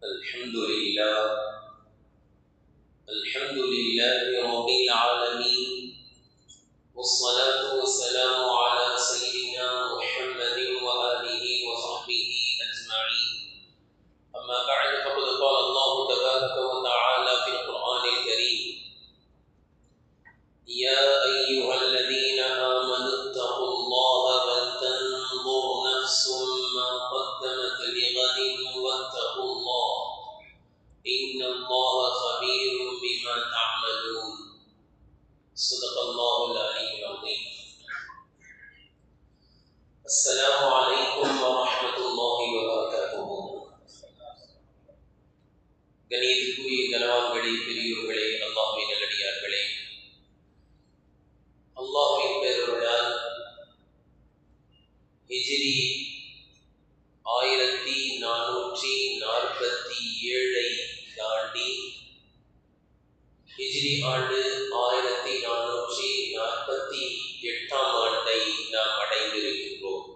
الحمد لله رب العالمين، والصلاة والسلام على سيدنا محمد وآله وصحبه أجمعين. أما بعد، فقد قال الله تبارك وتعالى في القرآن الكريم: يا أيها الذين آمنوا اتقوا الله ولتنظر نفس ما قدمت لغد واتقوا الله إن الله خبير بما تعملون. صدق الله العلي العظيم. السلام عليكم ورحمة الله وبركاته. கணியத்துக்குரிய கனவான்களே, பெரியோர்களே, அல்லாஹ்வின் நல்லடியார்களே, அல்லாஹ்வின் பேரருளால் ஹிஜ்ரி 1447 தாண்டி ஹிஜ்ரி ஆண்டு 1448 ஆண்டை நாம் அடைந்திருக்கின்றோம்.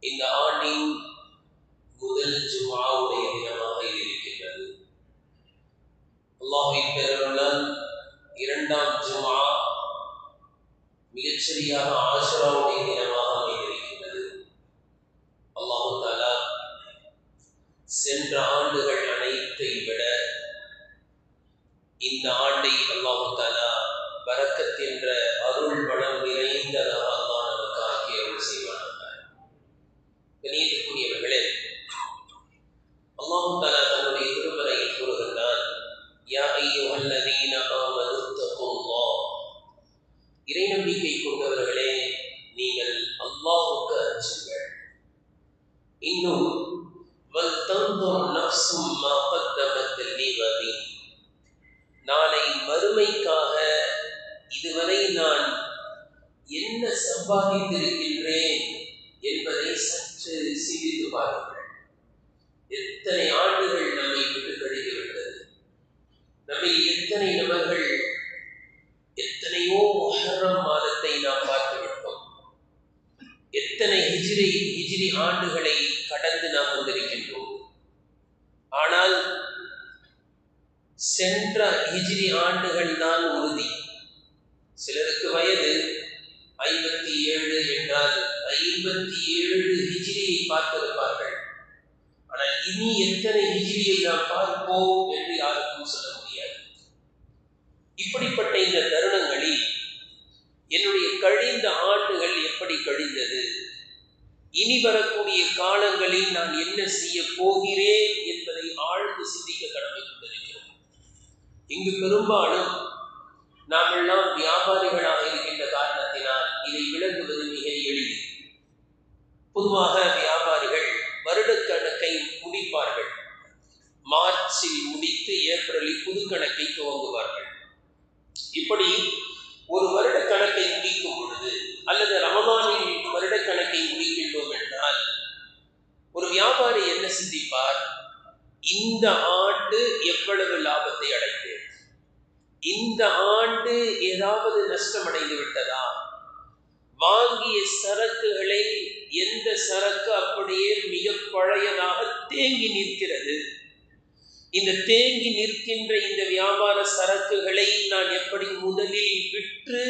இந்த ஆண்டின் முதல் ஜும்ஆவுடைய தினமாக இருக்கின்றது. அல்லாஹ்வின் பேரருளால் இரண்டாம் ஜும்ஆ மிகச்சரியாக ஆஷுராவுடைய தினமாக அமைந்திருக்கின்றது. அல்லாஹ் தஆலா சென்ற ஆண்டுகள் அனைத்தை விட இந்த ஆண்டை அல்லாஹ் தஆலா பரக்கத் என்ற அருள் வளம் நிறைந்ததாக அல்லாஹ் நமக்கு ஆக்கி அருள் செய்வானாக. கணியத்துக்குரியவர்களே, அல்லாஹ் தஆலா தன்னுடைய திருமறையில் கூறுகின்றான்: யா அய்யுஹல்லதீன ஆமனு தக்குல்லாஹ், இறை நம்பிக்கை கொண்டவர்களே, நீங்கள் அல்லாஹ்வுக்கு அஞ்சுங்கள். இன்னும் வல்தன்துர் நஃப்ஸும் மா கத்தமத் லிகதின், நாளை மறுமைக்காக இதுவரை நான் என்ன சம்பாதித்திருக்கின்றேன் என்பதை சற்று சிந்தித்து பாருங்கள். எத்தனை ஆண்டுகள் நம்மை விட்டு கழிந்துவிட்டது. நம்மை எத்தனை நபர்கள் எத்தனையோ முஹர்ரம் மாதத்தை நாம் பார்த்துவிட்டோம். எத்தனை ஹிஜ்ரி ஆண்டுகளை கடந்து நாம் வந்திருக்கின்றோம். ஆனால் சென்ற ஹிஜ்ரி ஆண்டுகள் தான் உறுதி. சிலருக்கு வயது 57 என்றால் 57 ஹிஜ்ரியை பார்த்திருப்பார்கள். ஆனால் இனி எத்தனை ஹிஜ்ரியை நாம் பார்ப்போம் என்று யாருக்கும் சொல்ல முடியாது. இப்படிப்பட்ட இந்த தருணங்களில் என்னுடைய கழிந்த ஆண்டுகள் எப்படி கழிந்தது, இனி வரக்கூடிய காலங்களில் நான் என்ன செய்ய போகிறேன் என்பதை ஆழ்ந்து சிந்திக்க கடமை கொண்டிருக்கிறோம். இங்கு பெரும்பாலும் நாம் எல்லாம் வியாபாரிகளாக இருக்கின்ற காரணத்தினால் இதை விளங்குவது மிக எளிது. பொதுவாக வியாபாரிகள் வருடக்கணக்கை முடிப்பார்கள். மார்ச்சில் முடித்து ஏப்ரலில் புதுக்கணக்கை துவங்குவார்கள். இப்படி ஒரு வருட கணக்கை முடிக்கும் பொழுது, அல்லது ரமதானில் வருட கணக்கை முடிக்கின்றோம் என்றால், ஒரு வியாபாரி என்ன சிந்திப்பார்? இந்த ஆண்டு எவ்வளவு லாபத்தை அடைந்தேன், இந்த ஆண்டு ஏதாவது நஷ்டம் அடைந்து விட்டதா, வாங்கிய சரக்குகளை எந்த சரக்கு அப்படியே மிக பழையதாக தேங்கி நிற்கிறது, இந்த தேங்கி நிற்கின்ற இந்த வியாபார சரக்குகளை நான் எப்படி முதலில் விற்று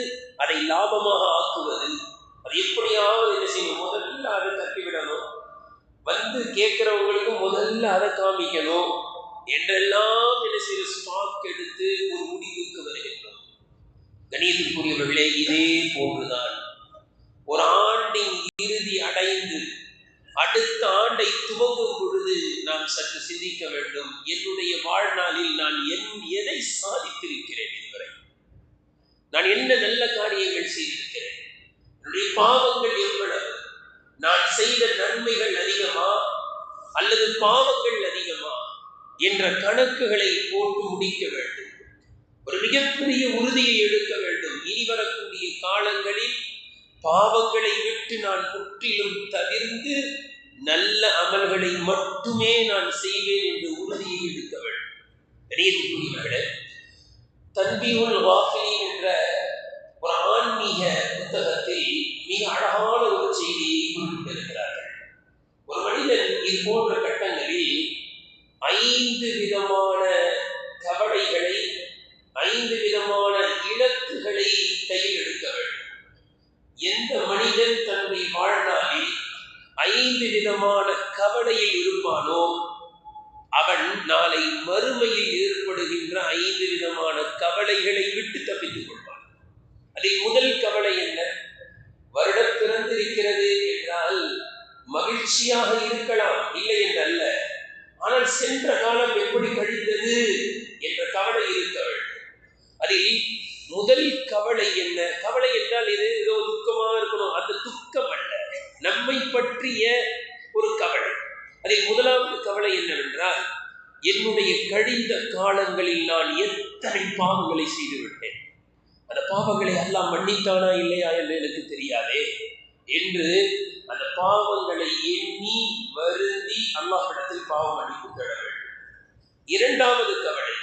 அதை லாபமாக ஆக்குவது, அது எப்படியாவது என்ன செய்யணும், முதல்ல அதை தட்டிவிடணும், வந்து கேட்கிறவங்களுக்கு முதல்ல அதை காமிக்கணும் என்றெல்லாம் என்ன செய்ய ஸ்டாக் எடுத்து ஒரு முடிவுக்கு வருகின்றோம். கணியத்திற்குரியவர்களே, இதே போன்றுதான் ஒரு ஆண்டின் இறுதி அடைந்து அடுத்த ஆண்டை துவங்கும் பொழுது நாம் சற்று சிந்திக்க வேண்டும். என்னுடைய வாழ்நாளில் நான் எதை சாதித்திருக்கிறேன், இதுவரை நான் என்ன நல்ல காரியங்கள் செய்திருக்கிறேன், என்னுடைய பாவங்கள் எவ்வளவு, நான் செய்த நன்மைகள் அதிகமா அல்லது பாவங்கள் அதிகமா என்ற கணக்குகளை போட்டு முடிக்க வேண்டும். ஒரு மிகப்பெரிய உறுதியை எடுக்க வேண்டும். இனி வரக்கூடிய காலங்களில் பாவங்களை விட்டு நான் முற்றிலும் தவிர்த்து நல்ல அமல்களை மட்டுமே நான் செய்வேன் என்று உறுதியை எடுக்க வேண்டும். பெரியவர்களே, தன்பீஹுல் காஃபிலீன் என்ற ஒரு ஆன்மீக புத்தகத்தில் மிக அழகான ஒரு செய்தியை குறிப்பிட்டிருக்கிறார்கள். ஒரு மனிதன் இது போன்ற கட்டங்களில் 5 விதமான கவலைகளை, 5 விதமான இலக்குகளை கையில் எடுக்க வேண்டும். எந்த மனிதன் தன்னுடைய வாழ்நாளில் 5 விதமான கவலையில் இருப்பானோ அவன் நாளை மறுமையில் ஏற்படுகின்ற 5 விதமான கவலைகளை விட்டு தப்பித்துக் கொள்வான். அதில் முதல் கவலை என்ன? வருடம் பிறந்திருக்கிறது என்றால் மகிழ்ச்சியாக இருக்கலாம், இல்லை என்றல்ல. ஆனால் சென்ற காலம் எப்படி கழிந்தது என்ற கவலை இருக்க வேண்டும். அதில் முதல் கவலை என்ன? கவலை என்றால் இது ஏதோ துக்கமாக இருக்கணும், அந்த துக்கம் அல்ல, நம்மை பற்றிய ஒரு கவலை. அதில் முதலாவது கவலை என்னவென்றால், என்னுடைய கழிந்த காலங்களில் நான் எத்தனை பாவங்களை செய்துவிட்டேன், அந்த பாவங்களை அல்லாஹ் மன்னித்தானா இல்லையா என்று எனக்கு தெரியாதே என்று அந்த பாவங்களை எண்ணி வருந்தி அல்லாஹ்விடத்தில் பாவ மன்னிப்பு தேட வேண்டும். இரண்டாவது கவலை,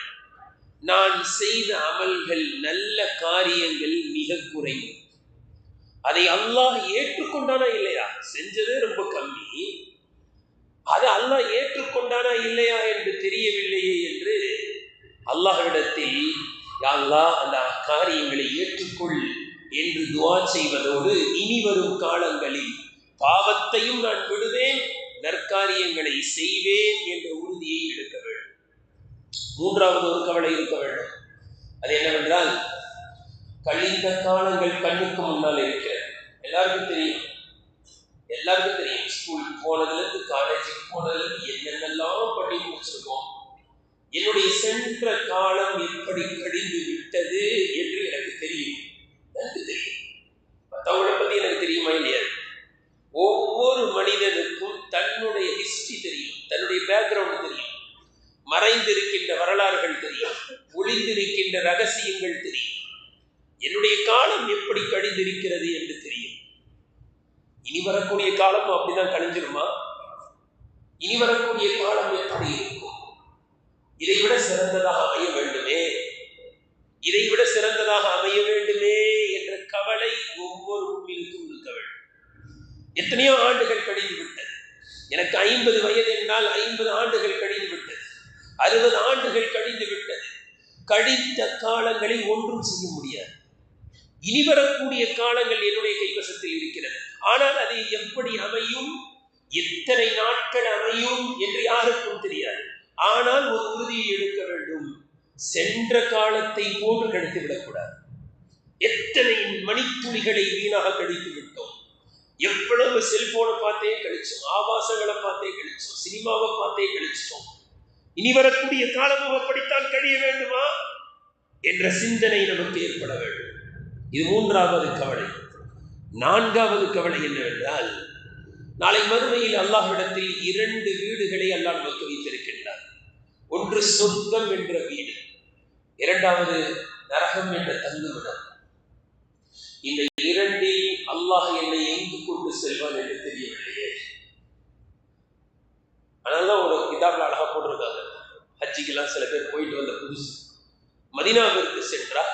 நான் செய்த அமல்கள், நல்ல காரியங்கள் மிக குறைவு, அதை அல்லாஹ் ஏற்றுக்கொண்டானா இல்லையா, செஞ்சதே ரொம்ப கம்மி, அதை அல்லாஹ் ஏற்றுக்கொண்டானா இல்லையா என்று தெரியவில்லையே என்று அல்லாஹ்விடத்தில் யா அல்லாஹ் அந்த காரியங்களை ஏற்றுக்கொள் என்று துஆ செய்வதோடு இனி வரும் காலங்களில் பாவத்தையும் நான் விடுவேன், நற்காரியங்களை செய்வேன் என்ற உறுதியை எடுக்க வேண்டும். மூன்றாவது ஒரு கவலை இருக்க வேண்டும். அது என்னவென்றால், கழிந்த காலங்கள் கண்ணுக்கு முன்னால் இருக்கிறது. எல்லாருக்கும் தெரியும், எல்லாருக்கும் தெரியும். ஸ்கூலுக்கு போனதுலேருந்து காலேஜுக்கு போனதுலேருந்து என்னென்னலாம் பண்ணி முடிச்சிருக்கோம். என்னுடைய சென்ற காலம் எப்படி கழிந்து விட்டது என்று எனக்கு தெரியும். எனக்கு தெரியும், மற்றவங்களை பற்றி எனக்கு தெரியுமா இல்லையா? ஒவ்வொரு மனிதனுக்கும் தன்னுடைய ஹிஸ்டரி தெரியும், தன்னுடைய பேக்ரவுண்ட் தெரியும், மறைந்திருக்கின்ற வரலாறுகள் தெரியும், ஒளிந்திருக்கின்ற ரகசியங்கள் தெரியும். என்னுடைய காலம் எப்படி கழிந்திருக்கிறது என்று தெரியும். இனி வரக்கூடிய காலம் அப்படிதான் கழிஞ்சிருமா? இனி வரக்கூடிய காலம் எப்படி இருக்கும்? இதைவிட சிறந்ததாக அமைய வேண்டுமே, இதைவிட சிறந்ததாக அமைய வேண்டுமே என்ற கவலை ஒவ்வொரு முன்னிலுக்கும் இருக்க வேண்டும். எத்தனையோ ஆண்டுகள் கழிந்து விட்டது. எனக்கு 50 வயது என்றால் 50 ஆண்டுகள் கழிந்து விட்டது, 60 ஆண்டுகள் கழிந்து விட்டது. கழித்த காலங்களை ஒன்றும் செய்ய முடியாது. இனி வரக்கூடிய காலங்கள் என்னுடைய கைவசத்தில் இருக்கிறது. ஆனால் அது எப்படி அமையும், எத்தனை நாட்கள் அமையும் என்று யாருக்கும் தெரியாது. ஆனால் ஒரு உறுதியை எடுக்க வேண்டும், சென்ற காலத்தை போன்று கழித்து விடக்கூடாது. எத்தனை மணித்துளிகளை வீணாக கழித்து விட்டோம், எவ்வளவு செல்போனை பார்த்தே கழிச்சோம், ஆபாசங்களை பார்த்தே கழிச்சோம், சினிமாவை பார்த்தே கழிச்சிட்டோம். இனி வரக்கூடிய காலமும் அப்படித்தான் கழிய வேண்டுமா என்ற சிந்தனை நமக்கு ஏற்பட வேண்டும். இது மூன்றாவது கவலை. நான்காவது கவலை என்னவென்றால், நாளை மறுமையில் அல்லாஹ்விடத்தில் 2 வீடுகளை அல்லாஹ் நமக்கு வைத்திருக்கின்றார். ஒன்று சொர்க்கம் என்ற வீடு, இரண்டாவது நரகம் என்ற தங்குமிடம். இந்த இரண்டில் அல்லாஹ் என்னை எங்கு கொண்டு செல்வான் என்று தெரியவில்லையே. அதனால்தான் ஒரு கிதாபில் அழகா போட்டிருக்காங்க. ஹஜ்ஜிக்கெல்லாம் சில பேர் போயிட்டு வந்த புதுசு மதீனாவிற்கு சென்றால்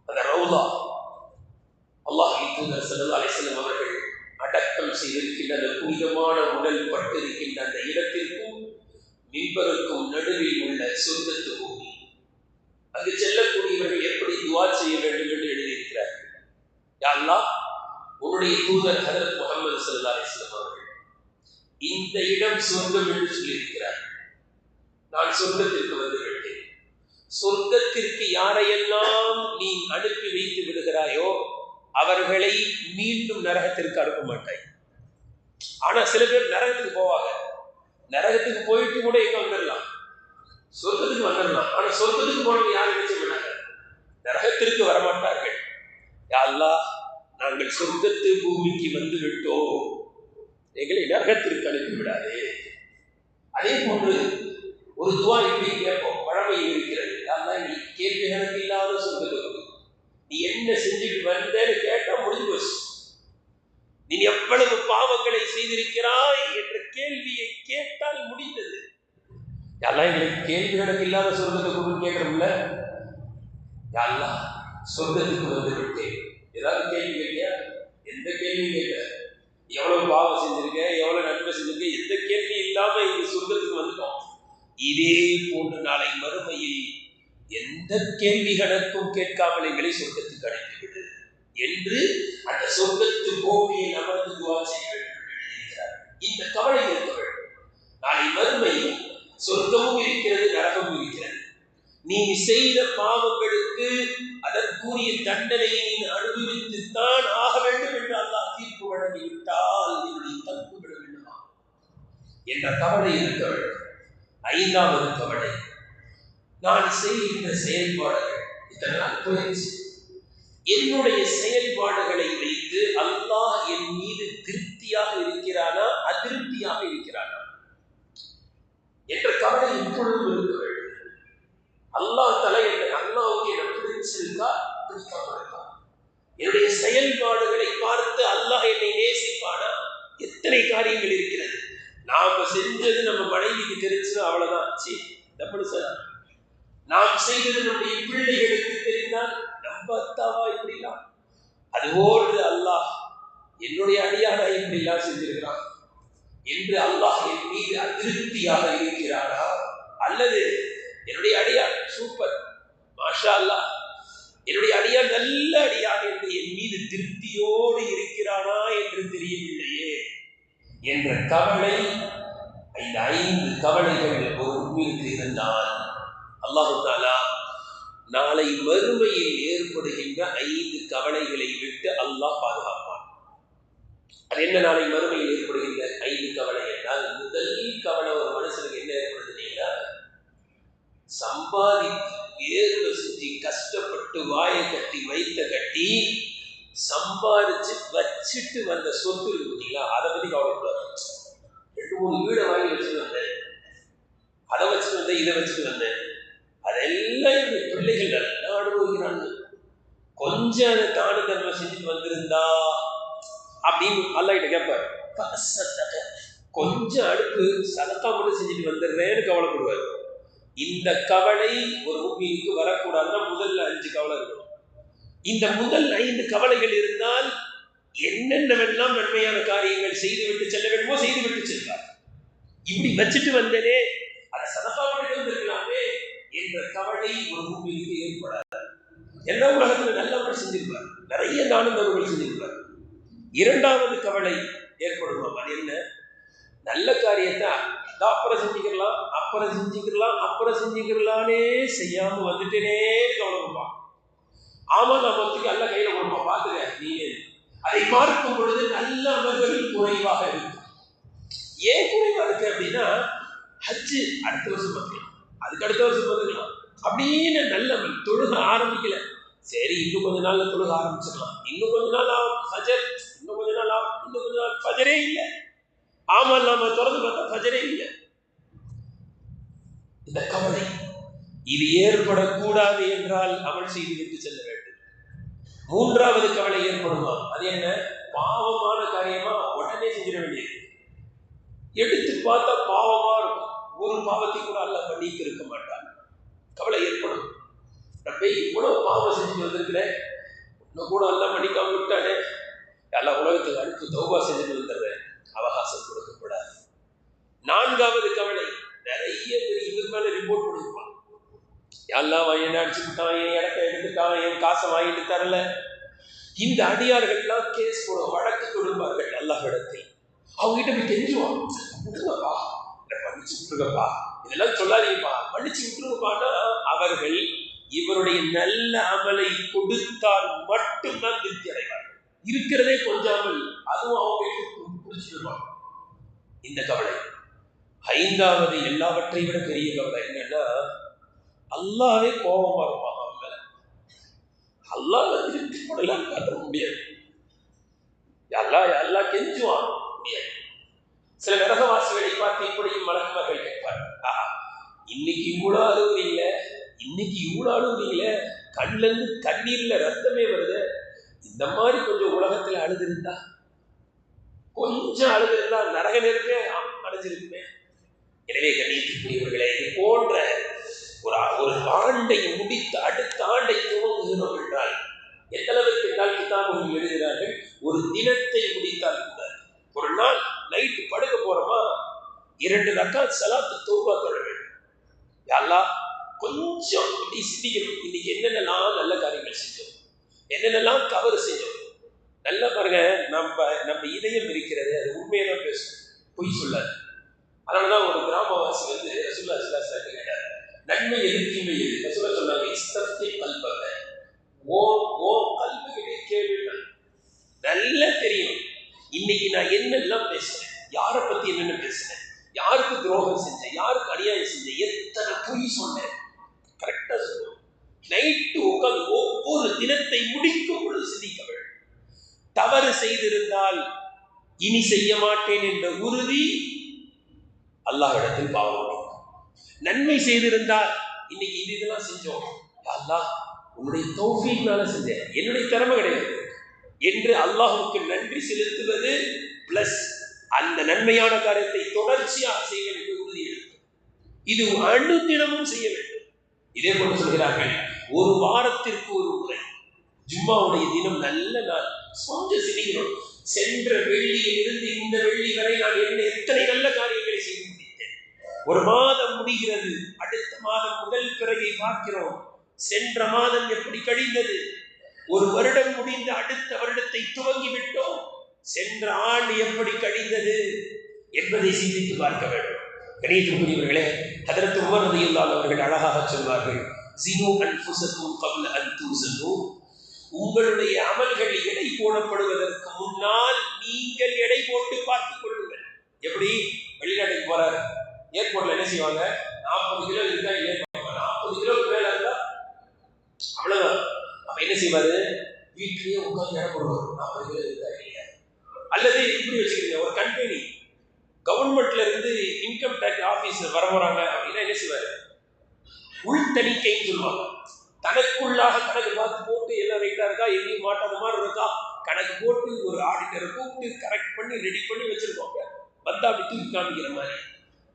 அந்த ரவுலா, அல்லாஹ்வின் தூதர் ஸல்லல்லாஹு அலைஹி வஸல்லம் அவர்கள் அடக்கம் செய்திருக்கின்ற அந்த புனிதமான உடல் பட்டிருக்கின்ற அந்த இடத்திற்கும் மிம்பருக்கும் நடுவில் உள்ள சொர்க்கத்து பூமி. அங்கு செல்லக்கூடியவர்கள் எப்படி துஆ செய்ய வேண்டும் என்று எழுதியிருக்கிறார்கள். யா அல்லாஹ், உன்னுடைய தூதர் ஹஜ்ரத் முஹம்மது ஸல்லல்லாஹு அலைஹி வஸல்லம் அவர்கள் இந்த இடம் சொர்க்கம் என்று சொல்லியிருக்கிறார். நான் சொர்க்கத்திற்கு வந்து விட்டேன். சொர்க்கத்திற்கு யாரையெல்லாம் நீ அனுப்பி வைத்து விடுகிறாயோ அவர்களை மீண்டும் நரகத்திற்கு அனுப்ப மாட்டாய். ஆனா சில பேர் நரகத்துக்கு போவாங்க. நரகத்துக்கு போயிட்டு கூட எங்க வந்துடலாம், சொர்க்கத்துக்கு வந்துடலாம். ஆனா சொர்க்கத்துக்கு போனவங்க யாரும் நினைச்ச மாட்டாங்க, நரகத்திற்கு வரமாட்டார்கள். யா அல்லாஹ், நாங்கள் சொர்க்கத்து பூமிக்கு வந்து விட்டோம், எங்களை நரகத்திற்கு அனுப்பிவிடாதே. அதே போன்று ஒரு துவா இப்படி கேட்போம், பழமையில் இருக்கிறது. அதான் நீ கேள்வி கணக்கு இல்லாத சொர்க்கத்துக்கு நீ என்ன செஞ்சுட்டு வந்தேன்னு கேட்டா முடிஞ்சு போச்சு. நீ எவ்வளவு பாவங்களை செய்திருக்கிறாய் என்ற கேள்வியை கேட்டால் முடிந்தது. யாரெல்லாம் எங்களுக்கு கேள்வி கணக்கு இல்லாத சொர்க்கத்துக்கு கேட்கறோம்ல, யாரெல்லாம் சொர்க்கத்துக்கு வந்து விட்டேன், ஏதாவது கேள்வி கேட்டியா? எந்த கேள்வியும் கேட்கல. எவ்வளவு பாவம் செஞ்சிருக்க, எவ்வளவு நன்மை செஞ்சிருக்க, எந்த கேள்வி இல்லாம இந்த சொர்க்கத்துக்கு வந்துட்டோம். இதே போன்று நாளை மறுமையில் எந்த கேள்விகளுக்கும் கேட்காமல் எங்களை சொர்க்கத்துக்கு அடைந்துவிடு என்று அந்த சொர்க்கத்து பூமியில் அமர்ந்து துவா செய்ய வேண்டும் எழுதியிருக்கிறார். இந்த கவலை இருக்க வேண்டும். நாளை மறுமையில் சொர்க்கமும் இருக்கிறது, நரகமும் இருக்கிறது. நீ செய்த பாவங்களுக்கு அதற்குரிய தண்டனையை நீ அனுபவித்துத்தான் ஆக வேண்டும் என்று அல்லாஹ் தீர்ப்பு வழங்கிவிட்டால் என்னுடைய தப்பு விட வேண்டுமா என்ற கவலை இருக்க வேண்டும். ஐந்தாவது கவலை, நான் செய்கின்ற செயல்பாடுகள் இத்தனை நாள் போயிடுச்சு, என்னுடைய செயல்பாடுகளை வைத்து அல்லாஹ் என் மீது திருப்தியாக இருக்கிறானா அதிருப்தியாக இருக்கிறானா என்ற கவலை இப்பொழுதும் இருக்க வேண்டும். அல்லாஹ் தலை அல்லாஹ்வுக்கு என்ன பிடிச்சிருக்கா பிடிக்காம இருக்கா, என்னுடைய செயல்பாடுகளை பார்த்து அல்லாஹ் என்னை நேசிப்பானா? எத்தனை காரியங்கள் இருக்கிறது. நாம செஞ்சது நம்ம மனைவிக்கு தெரிஞ்சுன்னா அவ்வளவுதான், நாம் செய்தது நம்முடைய பிள்ளைகளுக்கு தெரிந்தால் நம்ம அத்தாவா இப்படிலாம், அதுபோன்று அல்லாஹ் என்னுடைய அடியானா இப்படிலாம் செஞ்சிருக்கிறான் என்று அல்லாஹ் என் மீது அதிருப்தியாக இருக்கிறானா, அல்லது என்னுடைய அடியான் சூப்பர் மாஷா அல்லாஹ் என்னுடைய அடியான் நல்ல அடியான் என்று என் மீது திருப்தியோடு இருக்கிறானா என்று தெரியவில்லையே என்ற கவலை, இந்த 5 கவலைகள் ஒரு உண்மைக்கு இருந்தால் அல்லாஹ் தஆலா நாளை மறுமையில் ஏற்படுகின்ற 5 கவலைகளை விட்டு அல்லாஹ் பாதுகாப்பான். அது என்ன நாளை மறுமையில் ஏற்படுகின்ற 5 கவலை என்றால், முதல் கவலை ஒரு மனுஷனுக்கு என்ன ஏற்படுதுன்னா, சம்பாதித்து ஏர்வை செஞ்சு கஷ்டப்பட்டு வாயை கட்டி வைத்த கட்டி சம்பாதிச்சு வச்சுட்டு வந்த சொத்து இருக்குங்களா, அதை பத்தி கவலைப்படாது. 2-3 வீடை வாங்கி வச்சுட்டு வந்தேன், அதை வச்சுட்டு வந்தேன், இதை வச்சுட்டு வந்தேன், அதெல்லாம் என்னுடைய பிள்ளைகள் நல்லா அனுபவிக்கிறாங்க. கொஞ்சம் அதை தான தர்மம் செஞ்சுட்டு வந்திருந்தா அப்படின்னு அல்லாஹ்கிட்ட கேட்பார். கொஞ்சம் அடுப்பு சதக்கா மட்டும் செஞ்சுட்டு வந்துடுறேன்னு கவலைப்படுவார். இந்த கவலை ஒரு மூமினுக்கு வரக்கூடாதுன்னா முதல்ல 5 கவலை இருக்கணும். இந்த முதல் 5 கவலைகள் இருந்தால் என்னென்னவெல்லாம் நன்மையான காரியங்கள் செய்துவிட்டு செல்ல வேண்டுமோ செய்துவிட்டு செல்வார். இப்படி வச்சுட்டு வந்தனே அதை சதக்கா பண்ணிட்டு வந்திருக்கலாமே என்ற கவலை ஒரு மூமினுக்கு ஏற்படாது. எல்லா உலகத்துல நல்லவர்கள் செஞ்சிருப்பார், நிறைய நானுந்தவர்கள் செஞ்சிருப்பார். 2வது கவலை ஏற்படுமா, அது என்ன? நல்ல காரியத்தை அப்புறம் செஞ்சுக்கலானே செய்யாம வந்துட்டேனே கவலைப்படுவான். ஆமா, நான் மொத்தத்துக்கு அல்ல கையில கொடுப்போம் பார்த்துக்க நீ. அதை பார்க்கும் பொழுது நல்ல அமல்கள் குறைவாக இருக்கு. ஏன் குறைவா இருக்கு அப்படின்னா, ஹஜ்ஜு அடுத்த வருஷம் பார்க்கலாம், அதுக்கு அடுத்த வருஷம் பார்த்துக்கலாம் அப்படின்னு நல்ல தொழுக ஆரம்பிக்கல. சரி, இன்னும் கொஞ்ச நாள்ல தொழுக ஆரம்பிச்சிடலாம், இன்னும் கொஞ்ச நாள் ஆகும் ஃபஜர், இன்னும் கொஞ்ச நாள் ஃபஜரே இல்லை. ஆமா, நாம திறந்து பார்த்தா ஃபஜரே இல்லை. இந்த கவலை இது ஏற்படக்கூடாது என்றால் அமல் செய்து விட்டு செல்ல வேண்டும். 3வது கவலை ஏற்படுமா, அது என்ன? பாவமான காரியமா உடனே செஞ்சிட வேண்டியது. எடுத்து பார்த்தா பாவமா இருக்கும், ஒரு பாவத்தை கூட அல்லாஹ் பண்ணிட்டு இருக்க மாட்டான். கவலை ஏற்படும். ரப்பே, இவ்வளவு பாவம் செஞ்சுட்டு வந்திருக்கிறேன், இன்னும் கூட எல்லாம் பண்ணிக்காம விட்டானே, எல்லா உலகத்துக்கு அடுத்து தௌபா செஞ்சுட்டு வந்துடுறேன், அவகாசம் கொடுக்கக்கூடாது. 4வது கவலை, நிறைய பேர் இவர் மேல ரிப்போர்ட் பண்ணிருப்பான். எல்லாம் என்ன அடிச்சு விட்டான், என் இடத்த எடுத்துட்டான், என் காசை வாங்கிட்டு தரல. இந்த அடியார்கள்லாம் கேஸ் போட வழக்கு கொடுப்பார்கள் அல்லாஹ்விடத்தில். அவங்க கிட்ட போய் தெரிஞ்சுவாங்க, விட்டுருங்கப்பா, மன்னிச்சு விட்டுருங்கப்பா, இதெல்லாம் சொல்லாதீங்கப்பா, மன்னிச்சு விட்டுருங்கப்பான்னா அவர்கள் இவருடைய நல்ல அமலை கொடுத்தால் மட்டும்தான் திருப்தி அடைவார்கள். இருக்கிறதே கொஞ்சாமல் அதுவும் அவங்க பிடிச்சிருவாங்க. இந்த கவலை. 5வது எல்லாவற்றை விட பெரிய கவலை என்னன்னா, அல்லாஹ்வே கோபமா இருப்பாங்க. அவங்க அல்லாஹ் திருப்தி படலாம் காட்ட முடியாது. எல்லாம் கெஞ்சுவான் முடியாது. சில நரகவாசிகளை பார்த்து இப்படியும் மலக்குமார்கள் கேட்பார், இன்னைக்கு இவ்வளோ அழுகுறீங்கள, இன்னைக்கு இவ்வளோ அழுகுறீங்கள, கண்ணுல இருந்து கண்ணீர்ல ரத்தமே வருது, இந்த மாதிரி கொஞ்சம் உலகத்துல அழுதுருந்தா, கொஞ்சம் அழுதுருந்தா நரக நெருப்பே அடைஞ்சிருக்குமே. எனவே கண்ணியத்துக்குரியவர்களே, இது போன்ற ஒரு ஆண்டை முடித்து அடுத்த ஆண்டை துவங்குகிறோம் என்றால் எந்த அளவுக்கு என்றால் கிதாபுகள் எழுதுகிறார்கள், ஒரு தினத்தை முடித்தால் கூட, ஒரு நாள் நைட்டு படுக்க போறோமா 2 ரக்காத் ஸலாத் தௌபா தொழ வேண்டும். எல்லாம் கொஞ்சம் இப்படி சிந்திக்கணும். இன்னைக்கு என்னென்னலாம் நல்ல காரியங்கள் செஞ்சோம், என்னென்னலாம் தவறு செஞ்சோம். நல்லா பாருங்க, நம்ம இதயம் இருக்கிறது, அது உண்மையெல்லாம் பேசும், பொய் சொல்லாது. அதனாலதான் ஒரு கிராமவாசி வந்து ரசூலுல்லாஹி ஸல்லல்லாஹு அலைஹி வஸல்லம் கேட்டார், நன்மை எது தீமை எது? ரசூலுல்லாஹ் சொன்னாங்க, இஸ்தஃப்தி கல்பக, ஓ கல்புகிட்டே கேள்விகள். நல்லா தெரியும் இன்னைக்கு நான் என்னெல்லாம் பேசுறேன், யாரை பத்தி என்னென்ன பேசுறேன், யாருக்கு துரோகம் செஞ்சேன், யாருக்கு அநியாயம் செஞ்சேன், எத்தனை பொய் சொன்னேன், கரெக்டா சொல்லுவோம். நைட்டு உட்காந்து ஒவ்வொரு தினத்தை முடிக்கும் பொழுது சிந்திக்க வேண்டும். தவறு செய்திருந்தால் இனி செய்ய மாட்டேன் என்ற உறுதி அல்லாஹ்விடத்தில் பாவம். நன்மை செய்திருந்தால் இன்னைக்கு இதெல்லாம் செஞ்சோம், அல்லாஹ் உன்னுடைய தௌஃபீக்னால செஞ்சேன், என்னுடைய திறமை கிடையாது என்று அல்லாஹ்வுக்கு நன்றி செலுத்துவது பிளஸ் அந்த நன்மையான காரியத்தை தொடர்ச்சியாக செய்ய வேண்டிய உறுதி எடுக்கும். இது அனுதினமும் செய்ய வேண்டும். இதே போல சொல்கிறார்கள், ஒரு வாரத்திற்கு ஒரு முறை ஜும்மாவுடைய தினம் நல்ல நாள், கொஞ்சம் சிரிக்கிறோம். சென்ற வெள்ளியில் இருந்து இந்த வெள்ளி வரை நான் என்ன எத்தனை நல்ல காரியங்களை செய்து முடித்தேன். ஒரு மாதம் முடிகிறது, அடுத்த மாதம் முதல் பிறையை பார்க்கிறோம். சென்ற மாதம் எப்படி கழிந்தது, ஒரு வருடம் முடிந்து அடுத்த வருடத்தை துவங்கி விட்டோம். சென்ற ஆண்டு எப்படி கழிந்தது என்பதை சிந்தித்து பார்க்க வேண்டும். கணியத்திற்குரியவர்களே, ஹதரத் உமர் ரலியல்லாஹு அவர்கள் அழகாக சொல்வார்கள், ஸினு அன்ஃபுஸக்கும் கப்ல அன் துஸனு, உங்களுடைய அமல்கள் எடை போடப்படுவதற்கு முன்னால் நீங்கள் எடை போட்டு பார்த்துக் கொள்ளுங்கள். எப்படி வெளிநாட்டுக்கு போறாரு, ஏர்போர்ட்ல என்ன செய்வாங்க, 40 கிலோ இருக்கா இல்லையா, 40 கிலோக்கு மேல இருந்தா அவ்வளவுதான். அப்ப என்ன செய்வாரு, வீட்டிலேயே உட்கார்ந்து எடை போடுவார், 40 கிலோ இருக்கா இல்லையா. அல்லது இப்படி வச்சுக்கிறீங்க, ஒரு கம்பெனி கவர்மெண்ட்ல இருந்து இன்கம் டேக்ஸ் ஆபீசர் வர போறாங்க அப்படின்னா என்ன செய்வாரு, உள் தணிக்கைன்னு சொல்லுவாங்க. தனக்குள்ளாக கணக்கு பார்த்து போட்டு எல்லாம் ரைட்டா இருக்கா, எங்கேயும் மாட்டாத மாதிரி இருக்கா, கணக்கு போட்டு ஒரு ஆடிட்டரை கூப்பிட்டு கரெக்ட் பண்ணி ரெடி பண்ணி வச்சிருக்கோங்க. வந்தா அப்படி தூக்கி காமிக்கிற மாதிரி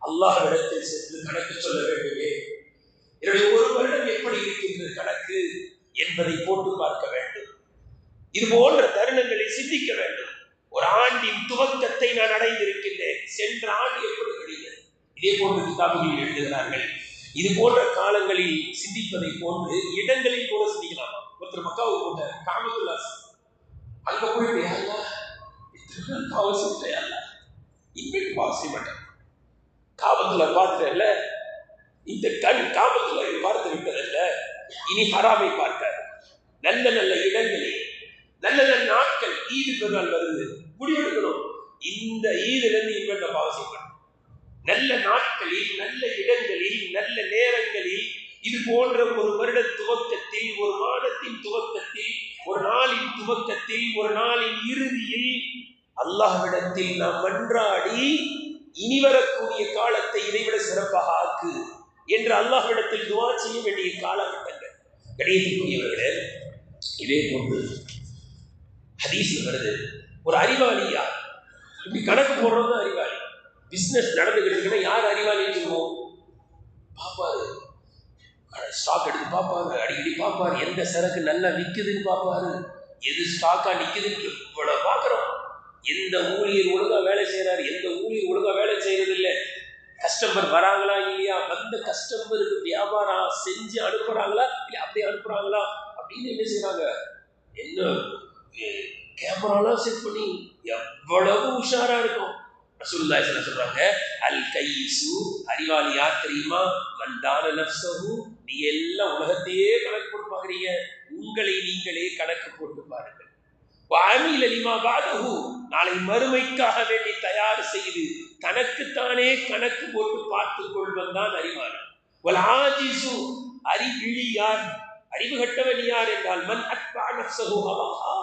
அல்லாஹ்விடத்தில் சென்று கணக்கு சொல்ல வேண்டுமே, என்னுடைய ஒரு வருடம் எப்படி இருக்கின்ற கணக்கு என்பதை போட்டு பார்க்க வேண்டும். இது போன்ற தருணங்களை சிந்திக்க வேண்டும். ஒரு ஆண்டின் துவக்கத்தை நான் அடைந்திருக்கின்றேன், சென்ற ஆண்டு எப்படி கழிந்தது. இதே போன்ற கிதாபுகளில் எழுதுகிறார்கள். இது போன்ற காலங்களில் சிந்திப்பதை போன்று இடங்களில் கூட சிந்திக்கலாமா. ஒருத்தர் மக்காவுக்கு போட்டார், காபத்துல்லா, அங்க போயிட்டு இன்வைட் பாஸ் செய்ய மாட்டேன், காபத்துல்லா பார்த்துட்டல, இந்த கண் காபத்துல்லா பார்த்து விட்டதல்ல, இனி ஹராமை பார்க்காது. நல்ல நல்ல இடங்களில் நல்ல நல்ல நாட்கள், ஈது பெருநாள் வருது, முடிவெடுக்கணும், இந்த ஈதுல இருந்து இன்வைட் பாஸ் செய்ய மாட்டேன். நல்ல நாட்களில், நல்ல இடங்களில், நல்ல நேரங்களில், இது போன்ற ஒரு வருட துவக்கத்தில், ஒரு மாதத்தின் துவக்கத்தில், ஒரு நாளின் துவக்கத்தில், ஒரு நாளின் இறுதியில் அல்லாஹ்விடத்தில் நாம் மன்றாடி இனி வரக்கூடிய காலத்தை இதைவிட சிறப்பாக ஆக்கு என்று அல்லாஹ்விடத்தில் துஆ செய்ய வேண்டிய காலகட்டங்கள். கணியத்திற்குரியவர்களே, இதே போன்று ஹதீஸ்ல வருது, ஒரு அறிவாளியா இப்படி கணக்கு போடுறது அறிவாளி. பிசினஸ் நடந்துகிட்டு இருக்குன்னா யார் அறிவாளின்னு சொல்லுவோம், பார்ப்பாரு, ஸ்டாக் எடுத்து பார்ப்பாரு, அடிக்கடி பார்ப்பாரு, எந்த சரக்கு நல்லா விற்குதுன்னு பார்ப்பாரு, எது ஸ்டாக்கா நிற்குதுன்னு இவ்வளவு பார்க்குறோம். எந்த ஊழியர் ஒழுங்கா வேலை செய்யறாரு, எந்த ஊழியர் ஒழுங்கா வேலை செய்யறது இல்லை, கஸ்டமர் வராங்களா இல்லையா, வந்த கஸ்டமருக்கு வியாபாரம் செஞ்சு அனுப்புறாங்களா இல்லை அப்படியே அனுப்புறாங்களா அப்படின்னு என்ன செய்யறாங்க, என்ன கேமராலாம் செட் பண்ணி எவ்வளவு உஷாரா இருக்கும். ரசூலுல்லாஹி ஸல்லல்லாஹு அலைஹி வஸல்லம் சொல்றாங்க, அல் கைசு, அறிவாளி யார் தெரியுமா, மன்தான நஃப்ஸஹு, நீ எல்லாம் உலகத்தையே கணக்கு போட்டு பார்க்குறீங்க, உங்களை நீங்களே கணக்கு போட்டு பாருங்கள். வஅமில லிமா பஅதஹு, நாளை மறுமைக்காக வேண்டி தயார் செய்து தனக்குத்தானே கணக்கு போட்டு பார்த்துக் கொள்வன் தான் அறிவாளி. வல் ஆஜிசு, அறிவிழி யார், அறிவு கட்டவன் யார் என்றால், மன் அத்பா நஃப்ஸஹு ஹவாஹா,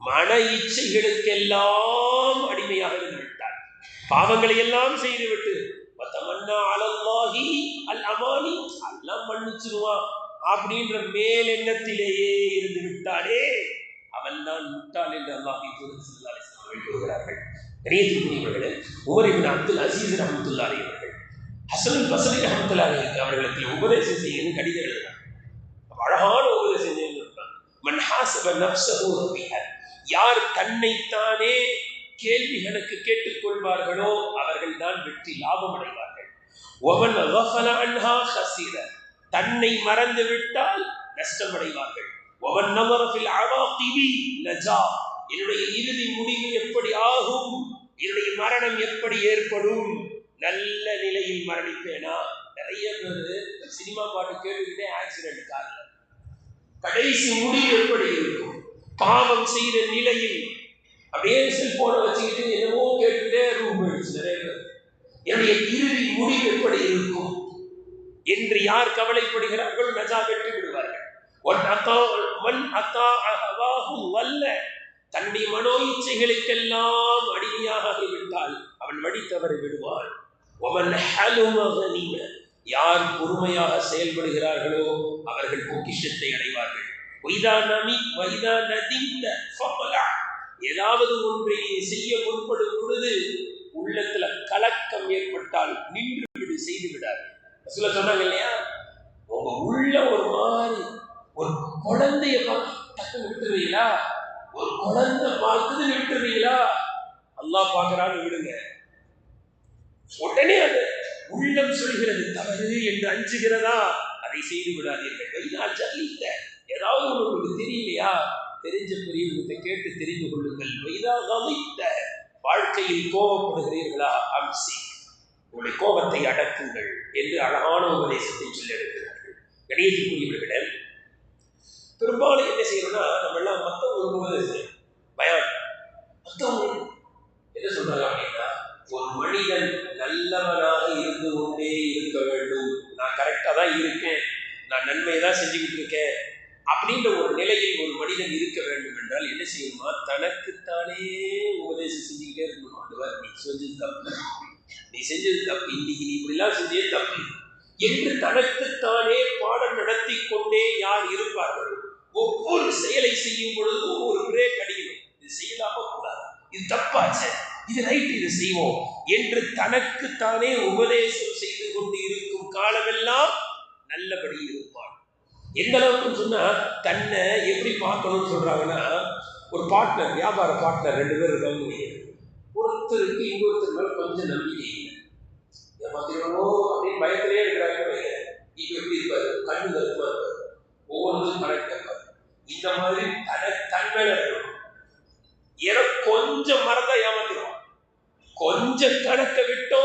மன இச்சைகளுக்கெல்லாம் அடிமையாக இருந்து விட்டார், பாவங்களை எல்லாம் செய்துவிட்டு வதமன்னா அலல்லாஹி அல் அமானி, அல்லாஹ் மன்னிச்சிருவான் அப்படின்ற மேல் எண்ணத்திலேயே இருந்து விட்டாரே, அவன் தான் முட்டாள் என்று அல்லாஹ் ஸல்லல்லாஹு அலைஹி வஸல்லம் கூறுகிறார்கள். கணியத்திற்குரியவர்களே, உமர் இப்னு அப்துல் அஸீஸ் ரஹ்மத்துல்லாஹி அலைஹி அவர்கள் ஹஸன் பஸ்ரி ரஹ்மத்துல்லாஹி அலைஹி அவர்களுக்கு உபதேசம் செய்யணும் கடிதம் எழுதினார். அழகான உபதேசம் செய்யணும். மன் ஹாஸப நஃப்ஸஹு ரபிஹ, யார் தன்னைத்தானே கேள்வி கணக்கு கேட்டுக்கொள்வார்களோ அவர்கள் தான் வெற்றி லாபம் அடைவார்கள். ومن غفل عنها خسر, தன்னை மறந்து விட்டால் நஷ்டமடைவார்கள். ومن نظر في العواقب نجا, என்னுடைய இறுதி முடிவு எப்படி ஆகும், என்னுடைய மரணம் எப்படி ஏற்படும், நல்ல நிலையில் மரணிப்பேனா. நிறைய பேர் சினிமா பாட்டு கேட்டுக்கிட்டே ஆக்சிடென்ட் காரணம். கடைசி முடிவு எப்படி இருக்கும்? பாவம் செய்த நிலையில் அப்படியே செல்போனை வச்சுக்கிட்டு என்னவோ கேட்டுக்கிட்டே ரூம் போயிடுச்சு நிறைய பேர். என்னுடைய இறுதி முடிவு எப்படி இருக்கும் என்று யார் கவலைப்படுகிறார்கள் நஜா வெற்றி விடுவார்கள். தன்னுடைய மனோ இச்சைகளுக்கெல்லாம் அடிமையாக விட்டால் அவன் வழி தவறி விடுவான். யார் பொறுமையாக செயல்படுகிறார்களோ அவர்கள் பொக்கிஷத்தை அடைவார்கள். ஏதாவது ஒன்றை செய்ய முற்படும் பொழுது உள்ளத்துல கலக்கம் ஏற்பட்டால் நின்று விடு, செய்து விடாது. சொன்னாங்க இல்லையா, உங்க உள்ள ஒரு மாதிரி ஒரு குழந்தைய டக்குன்னு விட்டுறீங்களா, ஒரு குழந்தை பார்க்குதுன்னு விட்டுறீங்களா, அல்லாஹ் பார்க்கறான்னு விடுங்க. உடனே அது உள்ளம் சொல்கிறது தவறு என்று அஞ்சுகிறதா, அதை செய்து விடாதீர்கள். வைனால் ஜல்லித்த, ஏதாவது உங்களுக்கு தெரியலையா, தெரிஞ்ச பெரியவர்கிட்ட கேட்டு தெரிந்து கொள்ளுங்கள். வைதா கவித்த, வாழ்க்கையில் கோபப்படுகிறீர்களா, அம்சி, உங்களுடைய கோபத்தை அடக்குங்கள் என்று அழகான உபதேசத்தை சொல்லி இருக்கிறார்கள். கணியத்துக்குரியவர்களிடம் பெரும்பாலும் என்ன செய்யணும்னா, நம்ம எல்லாம் மற்றவங்க பயம், மற்றவங்க என்ன சொல்றாங்க அப்படின்னா, ஒரு மனிதன் நல்லவனாக இருந்து கொண்டே இருக்க வேண்டும். நான் கரெக்டாக தான் இருக்கேன், நான் நன்மையை தான் செஞ்சுக்கிட்டு இருக்கேன் அப்படின்ற ஒரு நிலையில் ஒரு மனிதன் இருக்க வேண்டும் என்றால் என்ன செய்யணுமா, தனக்குத்தானே உபதேசம் செஞ்சுக்கிட்டே இருக்கணுமா. அதுவார் நீ செஞ்சது தப்பு, நீ செஞ்சது தப்பு, இன்னைக்கு நீ இப்படிலாம் செஞ்சே தப்பு என்று தனக்குத்தானே பாடம் நடத்தி கொண்டே யார் இருப்பார்கள். ஒவ்வொரு செயலை செய்யும் பொழுதும் ஒரு பிரேக் அடிக்கணும். இது செய்யலாமா கூடாது, இது தப்பாச்சு, இது ரைட், இது செய்வோம் என்று தனக்குத்தானே உபதேசம் செய்து கொண்டு இருக்கும் காலமெல்லாம் நல்லபடி இருப்பான். எந்த அளவுக்கு சொன்னா, தன்னை எப்படி பார்க்கணும்னு சொல்றாங்கன்னா, ஒரு பார்ட்னர், வியாபார பார்ட்னர் 2 பேர் இருக்காங்க. ஒருத்தருக்கு இன்னொருத்தர் மேல கொஞ்சம் நம்பிக்கை இல்லை, ஏமாத்திரமோ அப்படின்னு பயத்திலே இருக்கிறாங்க. இப்ப எப்படி இருப்பாரு, கண்ணு கருப்பா இருப்பாரு, ஒவ்வொன்றும் கரெக்டா இருப்பாரு. இந்த மாதிரி தன் மேல இருக்கணும். ஏன்னா கொஞ்சம் மறந்தா ஏமாத்திடுவான், கொஞ்சம் கணக்கை விட்டோ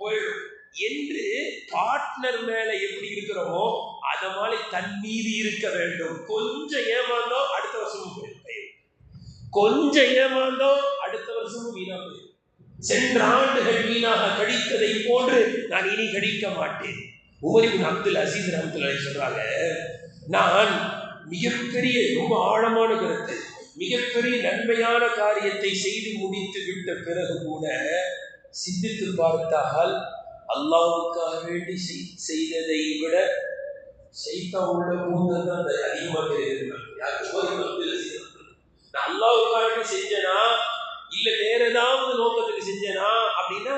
போயிடும் என்று பார்ட்னர் மேல எப்படி இருக்கிறோமோ அத மாதிரி தன் மீது இருக்க வேண்டும். கொஞ்சம் ஏமாந்தோம் அடுத்த வருஷமும் போயிடும், கொஞ்சம் ஏமாந்தோம் அடுத்த வருஷமும் வீணா போயிடும். சென்ற ஆண்டுகள் வீணாக கழித்ததை போன்று நான் இனி கழிக்க மாட்டேன். உமர் இப்னு அப்துல் அசீஸ் ரஹ்மத்துல்லாஹி சொல்றாங்க, நான் மிகப்பெரிய ரொம்ப ஆழமான கருத்து, மிகப்பெரிய நன்மையான காரியத்தை செய்து முடித்து விட்ட பிறகு கூட சிந்தித்து பார்த்தால் அல்லாஹ்வுக்காக வேண்டி செய்ததை விட சைத்தான் உள்ள பூந்ததான் அதிகமாக தெரியுது. நான் அல்லாஹ்வுக்காக வேண்டி செஞ்சேனா இல்ல வேற ஏதாவது நோக்கத்துக்கு செஞ்சேனா அப்படின்னா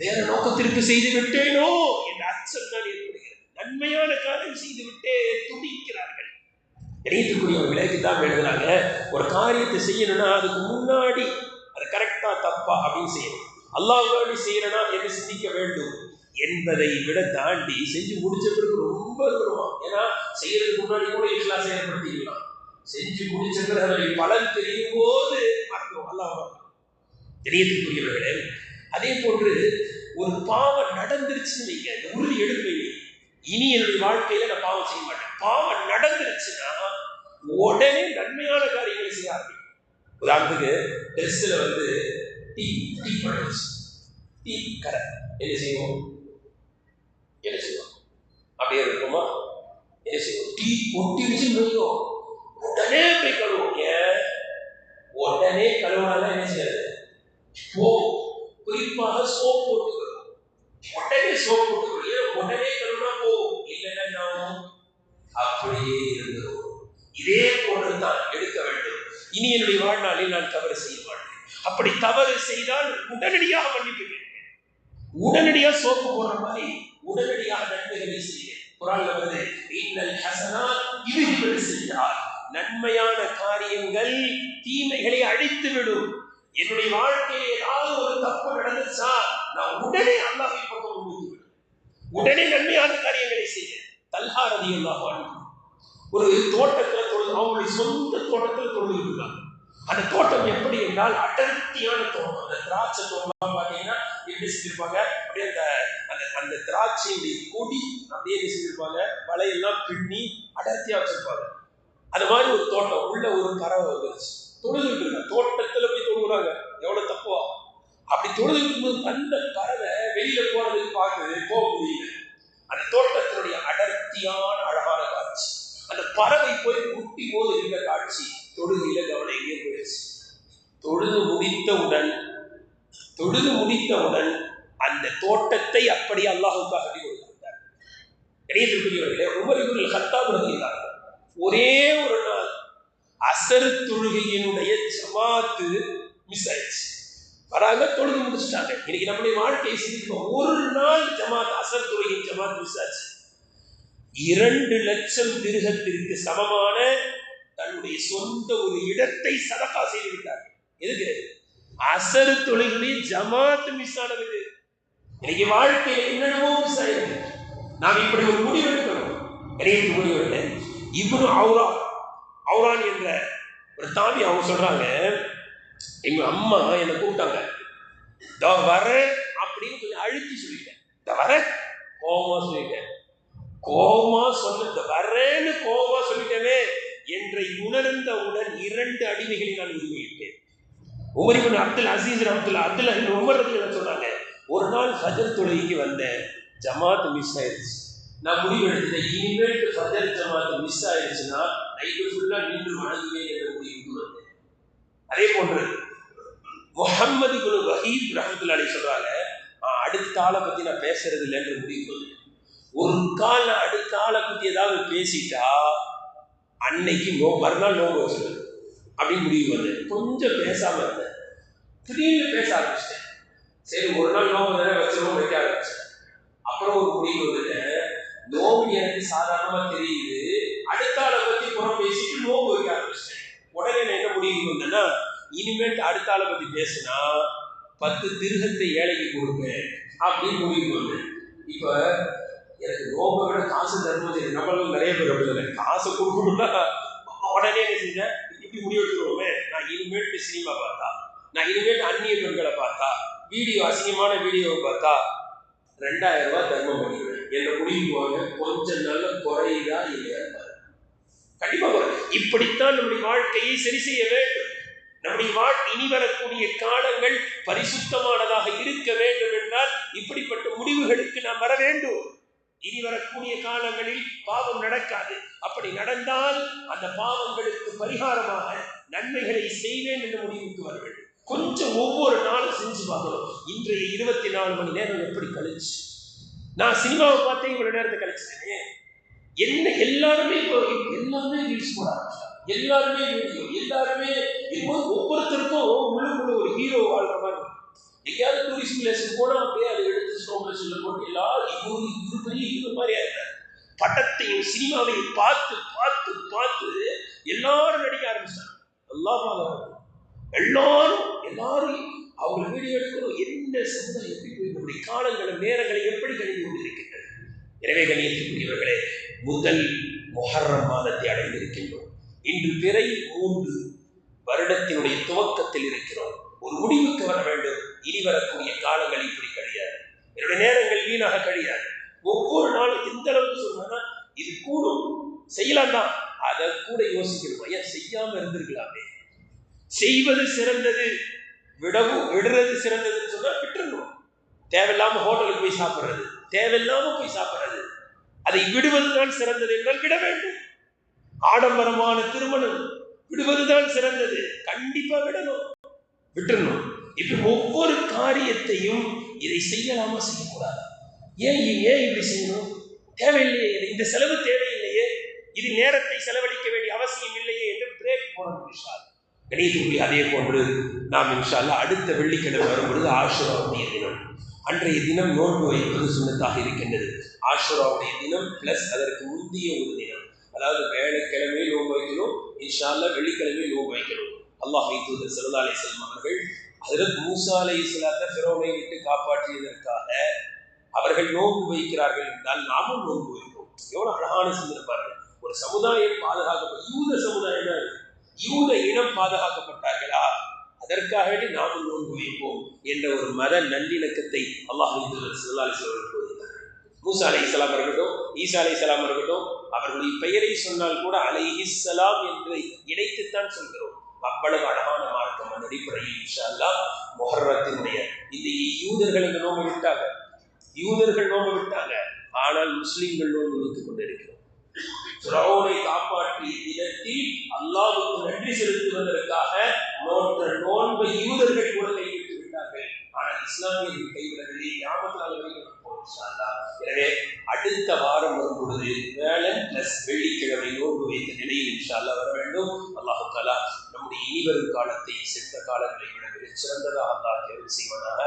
வேற நோக்கத்திற்கு செய்து விட்டேனோ என்ற அச்சம் தான் ஏற்படுகிறது. நன்மையான காரியம் செய்து விட்டே துடிக்கிறார்கள். இணையத்துக்குரிய ஒரு விலைக்கு தான் எழுதுறாங்க, ஒரு காரியத்தை செய்யணும்னா அதுக்கு முன்னாடி அதை கரெக்டா தப்பா அப்படின்னு செய்யணும். அல்லாஹ்வுக்காக செய்யறனா என்று சிந்திக்க வேண்டும் என்பதை விட தாண்டி செஞ்சு முடிச்ச பிறகு ரொம்ப இருக்கணும். ஏன்னா செய்யறதுக்கு முன்னாடி கூட இஸ்லாம் செயல்படுத்திக்கலாம், செஞ்சு முடிச்ச பிறகு அதனுடைய பலன் தெரியும் போது மறக்கும். அல்லாஹ் இணையத்துக்குரியவர்களே, அதே போன்று ஒரு பாவம் நடந்துருச்சுன்னு வைங்க, இந்த உறுதி எடுப்பீங்க, இனி என்னுடைய வாழ்க்கையில நான் பாவம் செய்ய மாட்டேன். பாவம் நடந்துருச்சுன்னா உடனே நன்மையான காரியங்களை செய்ய ஆரம்பிக்கும். உதாரணத்துக்கு டெஸ்ட்ல டீ பண்ணுச்சு, டீ கடை என்ன செய்வோம், அப்படியே இருக்குமா, என்ன செய்வோம், டீ ஒட்டிடுச்சு நோயும் உடனே போய் கழுவோம். ஏன் உடனே கழுவுனால என்ன செய்யாது, குறிப்பாக சோப் போட்டுக்கணும், உடனே சோப் போட்டுக்கணும், உடனே கழுவுனா போகும், இல்லைன்னா அப்படியே இருந்துடும். இதே போன்றுதான் எடுக்க வேண்டும். இனி என்னுடைய வாழ்நாளில் நான் தவறு செய்ய மாட்டேன். அப்படி தவறு செய்தால் உடனடியாக மன்னிப்பு கேட்பேன், உடனடியாக சோப்பு போடுற மாதிரி உடனடியாக நன்மைகளை செய்வேன். குர்ஆன்ல வருது, இன்னல் ஹஸனாத் யுذஹிபுல் ஸய்யிஆத், நன்மையான காரியங்கள் தீமைகளை அழித்து விடும். என்னுடைய வாழ்க்கையில் ஏதாவது ஒரு தப்பு நடந்துச்சா நான் உடனே அல்லாஹ்வின் பக்கம் முன்னேறுவேன். உடனே நன்மையான காரியங்களை செய்ய. தல்ஹா ரலியல்லாஹு அன்ஹு ஒரு தோட்டத்தில் அவங்களுடைய சொந்த தோட்டத்தில் தொழுது இருக்காங்க. அந்த தோட்டம் எப்படி என்றால் அடர்த்தியான தோட்டம். அந்த திராட்சை தோட்டம் பார்த்தீங்கன்னா எப்படி செஞ்சிருப்பாங்க, அப்படியே அந்த திராட்சையுடைய கொடி அப்படியே செஞ்சிருப்பாங்க, வலையெல்லாம் பின்னி அடர்த்தியா வச்சிருப்பாங்க. அந்த மாதிரி ஒரு தோட்டம் உள்ள ஒரு பறவை வந்துருச்சு, தொழுதுட்டு இருக்காங்க. தோட்டத்துல போய் தொழுகிறாங்க, எவ்வளவு தப்புவா. அப்படி தொழுதுட்டு இருக்கும்போது அந்த பறவை வெளியில போறதுக்கு பார்க்குது, போக முடியல. அந்த தோட்டத்தினுடைய அடர்த்தியான அழகான காட்சி, அந்த பறவை போய் முட்டி போது இருந்த காட்சி தொழுகையில கவனம் எங்கே போயிடுச்சு. தொழுது முடித்தவுடன் அந்த தோட்டத்தை அப்படி அல்லாஹ்வுக்காக கட்டி கொடுத்தார். இடையத்திற்குரியவர்களே, உமர் இப்னுல் கத்தாப் ரலியல்லாஹு ஒரே ஒரு நாள் அசர் தொழுகையினுடைய ஜமாத்து மிஸ் ஆயிடுச்சு. வராங்க, தொழுது முடிச்சுட்டாங்க. இன்னைக்கு நம்முடைய வாழ்க்கையை சிந்திக்கணும். ஒரு நாள் ஜமாத், அசர் தொழுகையின் ஜமாத் மிஸ் ஆச்சு. 2 லட்சம் திர்ஹத்திற்கு சமமான தன்னுடைய சொந்த ஒரு இடத்தை சதகா செய்து விட்டார். எதுக்கு? அசர் தொழுகையுடைய ஜமாத் மிஸ் ஆனது. இன்னைக்கு வாழ்க்கையில் என்னென்னமோ மிஸ் ஆயிருக்கு. நாம் இப்படி ஒரு முடிவு எடுக்கணும். இப்னு அவுரான் என்ற ஒரு தாபி அவங்க சொல்றாங்க, எங்க அம்மா என்னை கூப்பிட்டாங்க, இதோ வரேன் அப்படின்னு கொஞ்சம் அழுத்தி சொல்லிட்டேன். இந்த வரேன் கோபமா சொல்லிட்டேன். கோபமா சொன்ன வரேன்னு கோபமா சொல்லிட்டேனே என்றை உணர்ந்தவுடன் 2 அடிமைகளை நான் உரிமையிட்டேன். Umar ibn Abdul Azeez Abdullah Umar ரலியல்லாஹு சொன்னாங்க, ஒரு நாள் ஃபஜர் தொழுகைக்கு வந்தேன், ஜமாத் மிஸ் ஆயிடுச்சு. நான் முடிவு எடுத்துட்டேன், இனிமேல் ஃபஜர் ஜமாத் மிஸ் ஆயிடுச்சுன்னா நைட்டு ஃபுல்லா நின்று வணங்குவேன் என்ற முடிவுக்கு வந்தேன். அதே போன்று முஹம்மது இப்னு வஹீப் ரஹ்மத்துல்லாஹி அலைஹி சொல்றாங்க, அடுத்த ஆளை பத்தி நான் பேசுறது இல்லை என்று முடிவு வந்தேன். ஒரு கால் அடுத்த ஆளை பத்தி ஏதாவது பேசிட்டா அன்னைக்கு மறுநாள் நோம்பு வச்சுருவேன் அப்படின்னு முடிவு வந்தேன். கொஞ்சம் பேசாம இருந்தேன், திடீர்னு பேச ஆரம்பிச்சிட்டேன். சரி, ஒரு நாள் நோம்பு தானே வச்சிருவோம், வைக்க ஆரம்பிச்சேன். அப்புறம் ஒரு முடிவு வந்துட்டேன், நோம்பு எனக்கு சாதாரணமா தெரியுது, அடுத்த ஆளை பத்தி புறம் பேசிட்டு நோம்பு வைக்க ஆரம்பிச்சிட்டேன். உடனே நான் என்ன முடிவு வந்தேன்னா, இனிமேல் அடுத்த ஆளை பத்தி பேசினா 10 திர்ஹத்தை ஏழைக்கு கொடுப்பேன் அப்படின்னு முடிவு வந்தேன். இப்ப எனக்கு நோம்பை விட காசு தரும்போது நம்மளும் நிறைய பேர் அப்படி இல்லை, காசை கொடுக்கணும்னா உடனே என்ன செஞ்சேன், இப்படி முடிவெடுத்துருவோமே, நான் இனிமேட்டு சினிமா பார்த்தா, நான் இனிமேட்டு அந்நிய பெண்களை பார்த்தா, வீடியோ அசிங்கமான வீடியோவை பார்த்தா 2000 ரூபாய் தர்மம் பண்ணிடுவேன் என்ற முடிவுக்கு வாங்க. கொஞ்சம் நல்ல குறையுதா இல்லையா? கண்டிப்பா குறை. இப்படித்தான் நம்முடைய வாழ்க்கையை சரி செய்ய வேண்டும். நம்முடைய இனி வரக்கூடிய காலங்கள் பரிசுத்தமானதாக இருக்க வேண்டும் என்றால் இப்படிப்பட்ட முடிவுகளுக்கு நாம் வர வேண்டும். இனி வரக்கூடிய காலங்களில் பாவம் நடக்காது. அப்படி நடந்தால் அந்த பாவங்களுக்கு பரிகாரமாக நன்மைகளை செய்வேன் என்ற முடிவுக்கு வர வேண்டும். கொஞ்சம் ஒவ்வொரு நாளும் செஞ்சு பார்க்கணும். இன்றைய 24 மணி நேரம் எப்படி கழிச்சு, நான் சினிமாவை பார்த்தே இவ்வளவு நேரத்தை கழிச்சிட்டேனே. என்ன எல்லாருமே ரீல்ஸ் போட ஆரம்பிச்சாங்க, எல்லாருமே வீடியோ, எல்லாருமே ஒவ்வொருத்தருக்கும் உள்ளுக்குள்ள ஒரு ஹீரோ வாழ்ற மாதிரி. எங்கேயாவது டூரிஸ்ட் பிளேஸுக்கு போனா அப்படியே அதை எடுத்து ஸ்டோரில் போட்டு எல்லாரும் இது பெரிய ஹீரோ மாதிரியா இருக்காரு. படத்தையும் சினிமாவையும் பார்த்து பார்த்து பார்த்து எல்லாரும் நடிக்க ஆரம்பிச்சாங்க. எல்லாரும் அவங்க வீடியோ எடுக்கணும். என்ன சமுதாயம் எப்படி போய் காலங்களும் நேரங்களை எப்படி கழிந்து கொண்டிருக்கின்றது. எனவே கண்ணியத்திற்குரியவர்களே, முதல் முஹர்ரம் மாதத்தை அடைந்திருக்கின்றோம். இன்று பிறை 3 வருடத்தினுடைய துவக்கத்தில் இருக்கிறோம். ஒரு முடிவுக்கு வர வேண்டும். இனி வரக்கூடிய காலங்கள் இப்படி கழியாது, என்னுடைய நேரங்கள் வீணாக கழியாது. ஒவ்வொரு நாளும் எந்த அளவுக்கு சொன்னா இது கூடும், செய்யலாம் தான், அதை கூட யோசிக்கணும். ஏன் செய்யாம இருந்திருக்கலாமே. செய்வது சிறந்தது, விடுறது சிறந்ததுன்னு சொன்னா விட்டுறணும். தேவையில்லாம ஹோட்டலுக்கு போய் சாப்பிடுறது, தேவையில்லாம போய் சாப்பிடுறது, அதை விடுவதுதான் சிறந்தது என்றால் விட வேண்டும். ஆடம்பரமான திருமணம் விடுவதுதான் சிறந்தது, கண்டிப்பா விட்டுறணும். இப்படி ஒவ்வொரு காரியத்தையும் இதை செய்யலாமா செய்யக்கூடாது, ஏன் இப்படி செய்யணும், தேவையில்லையே, இந்த செலவு தேவையில்லையே, இது நேரத்தை செலவழிக்க வேண்டிய அவசியம் இல்லையே என்று பிரேக் போடணும். கணிதத்துக்குரிய அதே போன்று நாம் இன்ஷா அல்லாஹ் அடுத்த வெள்ளிக்கிழமை வரும்பொழுது ஆஷுராவுடைய தினம், அன்றைய தினம் நோன்பு வைப்பது சுன்னத்தாக இருக்கின்றது. ஆஷுராவுடைய தினம் பிளஸ் அதற்கு முந்தைய ஒரு தினம், அதாவது வேலைக்கிழமையை நோன்பு வைக்கணும், இன்ஷா அல்லாஹ் வெள்ளிக்கிழமையை நோன்பு வைக்கணும். அல்லாஹ்வின் தூதர் ஸல்லல்லாஹு அலைஹி வஸல்லம் அவர்கள் ஹஜ்ரத் மூஸா அலைஹிஸ்ஸலாத்தை ஃபிரௌனை விட்டு காப்பாற்றியதற்காக அவர்கள் நோன்பு வைக்கிறார்கள் என்றால் நாமும் நோன்பு வைப்போம். எவ்வளவு அழகான சிந்திருப்பார்கள். ஒரு சமுதாயம் பாதுகாக்கப்பட்ட யூத சமுதாயம் தான், யூத இனம் பாதுகாக்கப்பட்டார்களா, அதற்காக வேண்டி நாமும் நோன்பு வைப்போம் என்ற ஒரு மத நல்லிணக்கத்தை அல்லாஹ்வின் தூதர் ஸல்லல்லாஹு அலைஹி வஸல்லம் போதித்தார்கள். மூசா அலைஹிஸ்ஸலாம் இருக்கட்டும், ஈசா அலைஹிஸ்ஸலாம் இருக்கட்டும், அவர்களுடைய பெயரை சொன்னால் கூட அலைஹிஸ்ஸலாம் என்று இணைத்துத்தான் சொல்கிறோம். அவ்வளவு அழகான மார்க்கம். அந்த அடிப்படையில் இன்ஷா அல்லாஹ் முஹர்ரத்தினுடைய இந்த யூதர்கள் இந்த நோன்பு விட்டாங்க, யூதர்கள் நோன்பு விட்டாங்க, ஆனால் முஸ்லிம்கள் நோன்பு வைத்துக் கொண்டிருக்கிறோம். ஃபிரௌனை காப்பாற்றிய தினத்தில் அல்லாஹ்வுக்கு நன்றி செலுத்துவதற்காக நோற்ற நோன்பை யூதர்கள் கூட கைவிட்டு விட்டார்கள். ஆனால் இஸ்லாமியர்கள் கைவிடவில்லை. கியாமத் நாள் வரைக்கும் இருப்போம் இன்ஷா அல்லாஹ். எனவே அடுத்த வாரம் வரும் பொழுது வேலன் பிளஸ் வெள்ளிக்கிழமை நோன்பு வைத்த நிலையில் இன்ஷா அல்லாஹ் வர வேண்டும். அல்லாஹு தஆலா நம்முடைய இனிவரும் காலத்தை சென்ற காலங்களை விட மிகச் சிறந்ததாக அல்லாஹ் தேர்வு செய்வதாக.